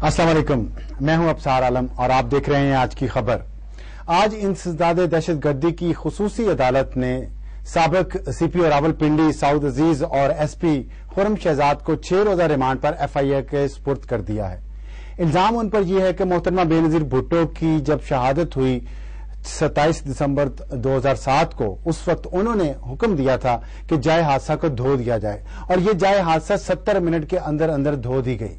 अस्सलाम वालेकुम, मैं हूं अबसार आलम और आप देख रहे हैं आज की खबर। आज इंसदाद दहशतगर्दी की खुसूसी अदालत ने साबिक सीपीओ रावलपिंडी सऊद अजीज और एसपी खुर्रम शहजाद को 6 रोजा रिमांड पर एफआईए के सुपुर्द कर दिया है। इल्जाम उन पर यह है कि मोहतरमा बेनजीर भुट्टो की जब शहादत हुई 27 दिसंबर 2007 को, उस वक्त उन्होंने हुक्म दिया था कि जाए हादसा को धो दिया जाए और ये जाए हादसा 70 मिनट के अंदर अंदर धो दी गई।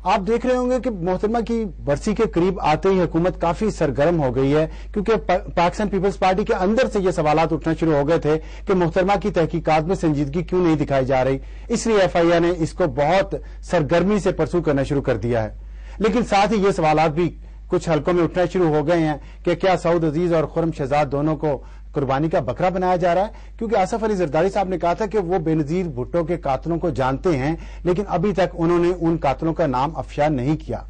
आप देख रहे होंगे कि मोहतरमा की बरसी के करीब आते ही हुकूमत काफी सरगर्म हो गई है, क्योंकि पाकिस्तान पीपल्स पार्टी के अंदर से ये सवालात उठना शुरू हो गए थे कि मोहतरमा की तहकीकात में संजीदगी क्यों नहीं दिखाई जा रही। इसलिए एफआईए ने इसको बहुत सरगर्मी से परसू करना शुरू कर दिया है। लेकिन साथ ही ये सवालात भी कुछ हलकों में उठना शुरू हो गए हैं कि क्या सऊद अजीज और खुर्रम शहजाद दोनों को कुर्बानी का बकरा बनाया जा रहा है, क्योंकि आसिफ अली जरदारी साहब ने कहा था कि वो बेनजीर भुट्टो के कातलों को जानते हैं, लेकिन अभी तक उन्होंने उन कातलों का नाम अफशा नहीं किया।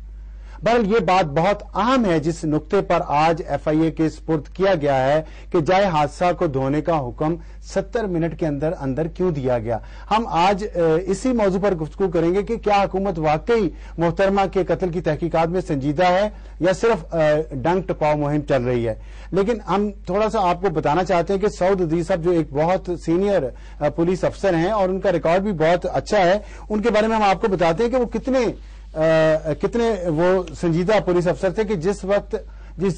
बहरहाल ये बात बहुत अहम है जिस नुक्ते पर आज एफआईए के सुपुर्द किया गया है कि जाए हादसा को धोने का हुक्म 70 मिनट के अंदर अंदर क्यों दिया गया। हम आज इसी मौजू पर गुफ्तगू करेंगे कि क्या हुकूमत वाकई मोहतरमा के कत्ल की तहकीकात में संजीदा है या सिर्फ डंक टपाव मुहिम चल रही है। लेकिन हम थोड़ा सा आपको बताना चाहते हैं कि सऊद अजीज साहब जो एक बहुत सीनियर पुलिस अफसर हैं और उनका रिकॉर्ड भी बहुत अच्छा है, उनके बारे में हम आपको बताते हैं कि वो कितने वो संजीदा पुलिस अफसर थे कि जिस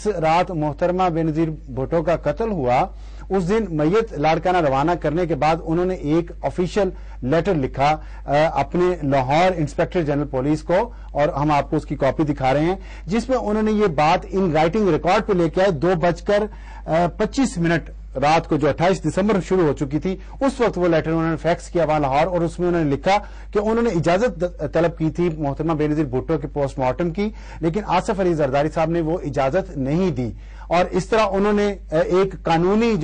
रात मोहतरमा बेनजीर भुट्टो का कत्ल हुआ, उस दिन मैयत लाड़काना रवाना करने के बाद उन्होंने एक ऑफिशियल लेटर लिखा अपने लाहौर इंस्पेक्टर जनरल पुलिस को, और हम आपको उसकी कॉपी दिखा रहे हैं, जिसमें उन्होंने ये बात इन राइटिंग रिकॉर्ड पे लेके आए। 2:25 रात को, जो 28 दिसंबर शुरू हो चुकी थी, उस वक्त वो लेटर उन्होंने फैक्स किया वहां लाहौर, और उसमें उन्होंने लिखा कि उन्होंने इजाजत तलब की थी मोहतरमा बेनजीर भुट्टो के पोस्टमार्टम की, लेकिन आसिफ अली जरदारी साहब ने वो इजाजत नहीं दी, और इस तरह उन्होंने एक कानूनी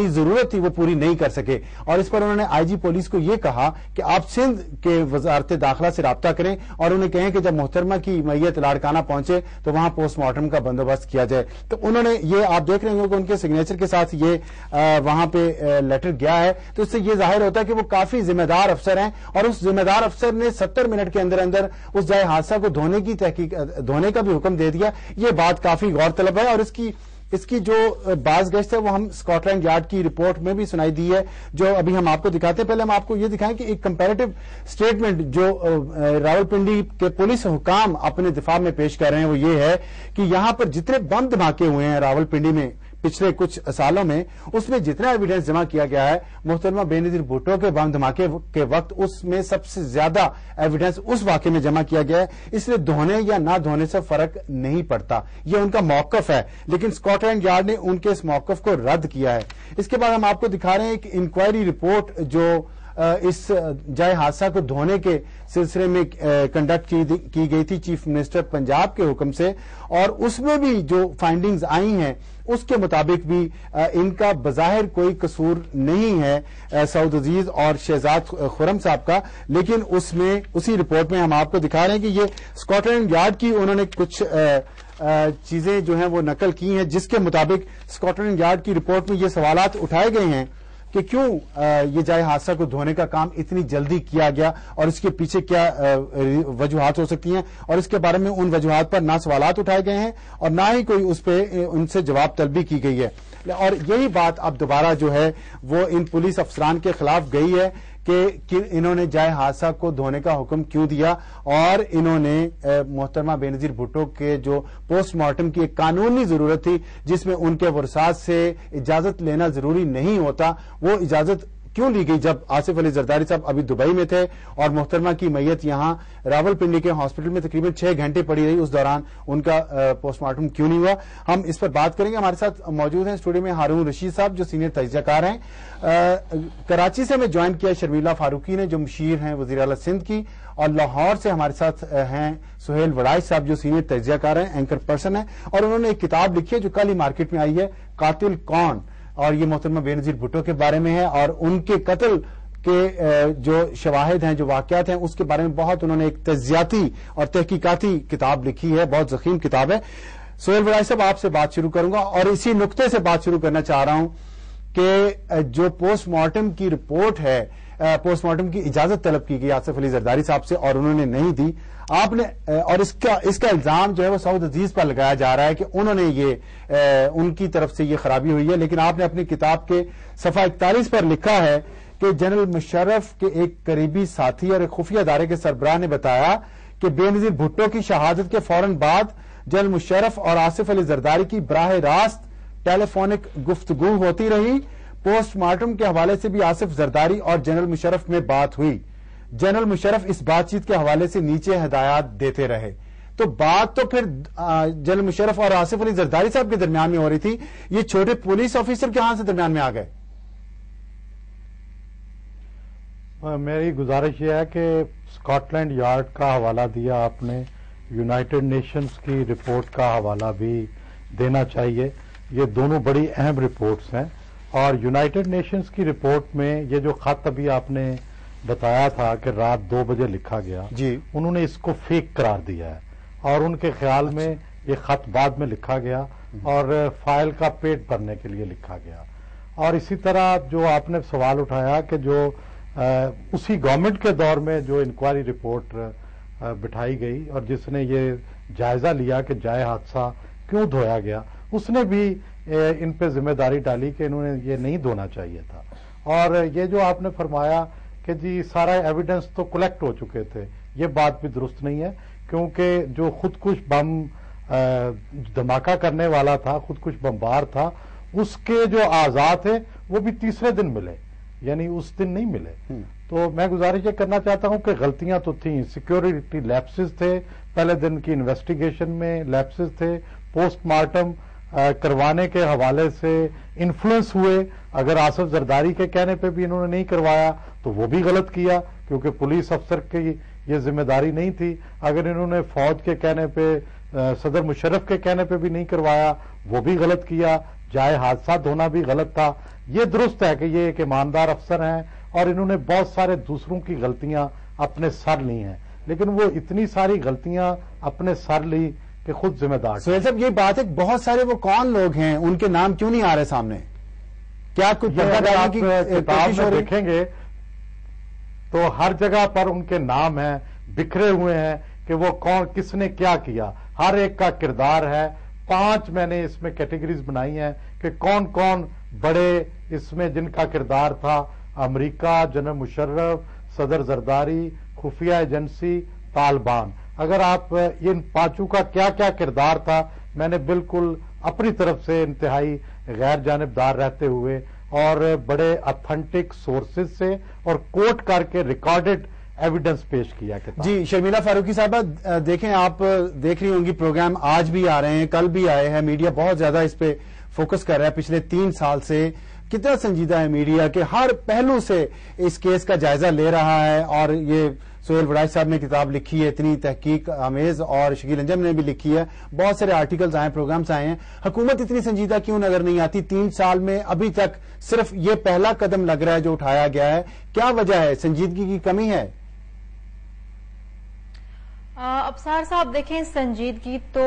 जरूरत थी वो पूरी नहीं कर सके। और इस पर उन्होंने आईजी पुलिस को ये कहा कि आप सिंध के वजारत दाखिला से राब्ता करें और उन्हें कहें कि जब मोहतरमा की मैयत लाड़काना पहुंचे तो वहां पोस्टमार्टम का बंदोबस्त किया जाए। तो उन्होंने ये, आप देख रहे होंगे कि उनके सिग्नेचर के साथ ये वहां पे लेटर गया है, तो इससे ये जाहिर होता है कि वो काफी जिम्मेदार अफसर हैं, और उस जिम्मेदार अफसर ने 70 मिनट के अंदर अंदर उस जाए हादसा को धोने का भी हुक्म दे दिया। ये बात काफी गौरतलब है, और इसकी जो बाज़गश्त है वो हम स्कॉटलैंड यार्ड की रिपोर्ट में भी सुनाई दी है, जो अभी हम आपको दिखाते हैं। पहले हम आपको ये दिखाएं कि एक कंपैरेटिव स्टेटमेंट जो रावलपिंडी के पुलिस हुकाम अपने दिफा में पेश कर रहे हैं वो ये है कि यहां पर जितने बम धमाके हुए हैं रावलपिंडी में पिछले कुछ सालों में, उसमें जितना एविडेंस जमा किया गया है मोहतरमा बेनजीर भुट्टो के बम धमाके के वक्त, उसमें सबसे ज्यादा एविडेंस उस वाकये में जमा किया गया है। इसलिए धोने या ना धोने से फर्क नहीं पड़ता, ये उनका मौकफ है, लेकिन स्कॉटलैंड यार्ड ने उनके इस मौकफ को रद्द किया है। इसके बाद हम आपको दिखा रहे हैं एक इंक्वायरी रिपोर्ट जो इस जाए हादसा को धोने के सिलसिले में कंडक्ट की गई थी चीफ मिनिस्टर पंजाब के हुक्म से, और उसमें भी जो फाइंडिंग्स आई हैं उसके मुताबिक भी इनका बज़ाहिर कोई कसूर नहीं है सऊद अजीज और शहजाद खुर्रम साहब का। लेकिन उसमें उसी रिपोर्ट में हम आपको दिखा रहे हैं कि ये स्कॉटलैंड यार्ड की उन्होंने कुछ चीजें जो हैं वो नकल की हैं, जिसके मुताबिक स्कॉटलैंड यार्ड की रिपोर्ट में ये सवालात उठाए गए हैं कि क्यों ये जाए हादसा को धोने का काम इतनी जल्दी किया गया और इसके पीछे क्या वजूहात हो सकती हैं, और इसके बारे में उन वजूहात पर ना सवालात उठाए गए हैं और ना ही कोई उस पर उनसे जवाब तलबी की गई है। और यही बात अब दोबारा जो है वो इन पुलिस अफसरान के खिलाफ गई है कि इन्होंने जाए हादसा को धोने का हुक्म क्यों दिया, और इन्होंने मोहतरमा बेनजीर भुट्टो के जो पोस्टमार्टम की एक कानूनी जरूरत थी जिसमें उनके वरसात से इजाजत लेना जरूरी नहीं होता, वो इजाजत क्यों ली गई जब आसिफ अली जरदारी साहब अभी दुबई में थे और मोहतरमा की मैयत यहां रावलपिंडी के हॉस्पिटल में तकरीबन 6 घंटे पड़ी रही, उस दौरान उनका पोस्टमार्टम क्यों नहीं हुआ। हम इस पर बात करेंगे। हमारे साथ मौजूद हैं स्टूडियो में हारून रशीद साहब जो सीनियर तजज़ियाकार हैं। कराची से हमें ज्वाइन किया शर्मिला फारूकी ने जो मुशीर हैं वज़ीर आला सिंध की, और लाहौर से हमारे साथ हैं सुहेल वड़ाइच साहब जो सीनियर तजज़ियाकार हैं, एंकर पर्सन हैं, और उन्होंने एक किताब लिखी है जो कल ही मार्केट में आई है, कातिल कौन, और ये मोहतरमा बेनजीर भुट्टो के बारे में है और उनके कत्ल के जो शवाहिद हैं, जो वाकयात हैं, उसके बारे में बहुत उन्होंने एक तज्जियाती और तहकीकाती किताब लिखी है, बहुत ज़ख़ीम किताब है। सुहेल वड़ाइच साहब आपसे बात शुरू करूंगा और इसी नुक्ते से बात शुरू करना चाह रहा हूं कि जो पोस्टमार्टम की रिपोर्ट है پوسٹ مارٹم کی اجازت طلب کی گئی آصف علی زرداری صاحب سے اور انہوں نے نہیں دی. آپ نے اور اس کا الزام جو ہے وہ سعود عزیز پر لگایا جا رہا ہے کہ انہوں نے ان کی طرف سے یہ خرابی ہوئی ہے. لیکن آپ نے اپنی کتاب کے صفحہ 41 پر لکھا ہے کہ جنرل مشرف کے ایک قریبی ساتھی اور ایک خفیہ ادارے کے سربراہ نے بتایا کہ بے نظیر بھٹو کی شہادت کے فوراً بعد جنرل مشرف اور آصف علی زرداری کی براہ راست ٹیلی فونک گفتگو ہوتی رہی. پوسٹ مارٹم کے حوالے سے بھی آصف زرداری اور جنرل مشرف میں بات ہوئی. جنرل مشرف اس بات چیت کے حوالے سے نیچے ہدایات دیتے رہے. تو بات تو پھر جنرل مشرف اور آصف علی زرداری صاحب کے درمیان میں ہو رہی تھی, یہ چھوٹے پولیس آفیسر کہاں سے درمیان میں آ گئے؟ میری گزارش یہ ہے کہ اسکاٹ لینڈ یارڈ کا حوالہ دیا آپ نے, یونائٹڈ نیشنز کی رپورٹ کا حوالہ بھی دینا چاہیے. یہ دونوں بڑی اہم رپورٹس ہیں, اور یونائٹڈ نیشنز کی رپورٹ میں یہ جو خط ابھی آپ نے بتایا تھا کہ رات 2 بجے لکھا گیا, جی انہوں نے اس کو فیک قرار دیا ہے, اور ان کے خیال میں یہ خط بعد میں لکھا گیا اور فائل کا پیٹ بھرنے کے لیے لکھا گیا. اور اسی طرح جو آپ نے سوال اٹھایا کہ جو اسی گورنمنٹ کے دور میں جو انکوائری رپورٹ بٹھائی گئی اور جس نے یہ جائزہ لیا کہ جائے حادثہ کیوں دھویا گیا, اس نے بھی ان پہ ذمہ داری ڈالی کہ انہوں نے یہ نہیں دھونا چاہیے تھا. اور یہ جو آپ نے فرمایا کہ جی سارا ایویڈنس تو کلیکٹ ہو چکے تھے, یہ بات بھی درست نہیں ہے, کیونکہ جو خودکش بم دھماکہ کرنے والا تھا, خودکش بمبار تھا, اس کے جو اعضاء تھے وہ بھی تیسرے دن ملے, یعنی اس دن نہیں ملے. تو میں گزارش یہ کرنا چاہتا ہوں کہ غلطیاں تو تھیں, سیکیورٹی لیپسز تھے, پہلے دن کی انویسٹیگیشن میں لیپسز تھے, پوسٹ مارٹم کروانے کے حوالے سے انفلوئنس ہوئے. اگر آصف زرداری کے کہنے پہ بھی انہوں نے نہیں کروایا تو وہ بھی غلط کیا, کیونکہ پولیس افسر کی یہ ذمہ داری نہیں تھی. اگر انہوں نے فوج کے کہنے پہ, صدر مشرف کے کہنے پہ بھی نہیں کروایا, وہ بھی غلط کیا. جائے حادثات ہونا بھی غلط تھا. یہ درست ہے کہ یہ ایک ایماندار افسر ہیں اور انہوں نے بہت سارے دوسروں کی غلطیاں اپنے سر لی ہیں, لیکن وہ اتنی ساری غلطیاں اپنے سر لی کہ خود ذمہ دار. سہیل صاحب, یہ بات ہے بہت سارے وہ کون لوگ ہیں, ان کے نام کیوں نہیں آ رہے سامنے؟ کیا کچھ آپ کتاب میں دیکھیں گے تو ہر جگہ پر ان کے نام ہیں, بکھرے ہوئے ہیں کہ وہ کون, کس نے کیا کیا, ہر ایک کا کردار ہے. 5 میں نے اس میں کیٹیگریز بنائی ہیں کہ کون کون بڑے اس میں جن کا کردار تھا. امریکہ, جنرل مشرف, صدر زرداری, خفیہ ایجنسی, طالبان. اگر آپ ان 5 کا کیا کیا کردار تھا, میں نے بالکل اپنی طرف سے انتہائی غیر جانبدار رہتے ہوئے اور بڑے اتھینٹک سورسز سے اور کوٹ کر کے ریکارڈڈ ایویڈنس پیش کیا. جی شرمیلا فاروقی صاحبہ, دیکھیں آپ دیکھ رہی ہوں گی پروگرام آج بھی آ رہے ہیں, کل بھی آئے ہیں, میڈیا بہت زیادہ اس پہ فوکس کر رہا ہے. پچھلے 3 سال سے کتنا سنجیدہ ہے میڈیا کہ ہر پہلو سے اس کیس کا جائزہ لے رہا ہے. اور یہ سہیل وڑائچ صاحب نے کتاب لکھی ہے اتنی تحقیق آمیز, اور شکیل انجم نے بھی لکھی ہے, بہت سارے آرٹیکلز آئے ہیں, پروگرامز آئے ہیں. حکومت اتنی سنجیدہ کیوں نظر نہیں آتی؟ 3 سال میں ابھی تک صرف یہ پہلا قدم لگ رہا ہے جو اٹھایا گیا ہے. کیا وجہ ہے؟ سنجیدگی کی کمی ہے؟ ابصار صاحب دیکھیں, سنجیدگی تو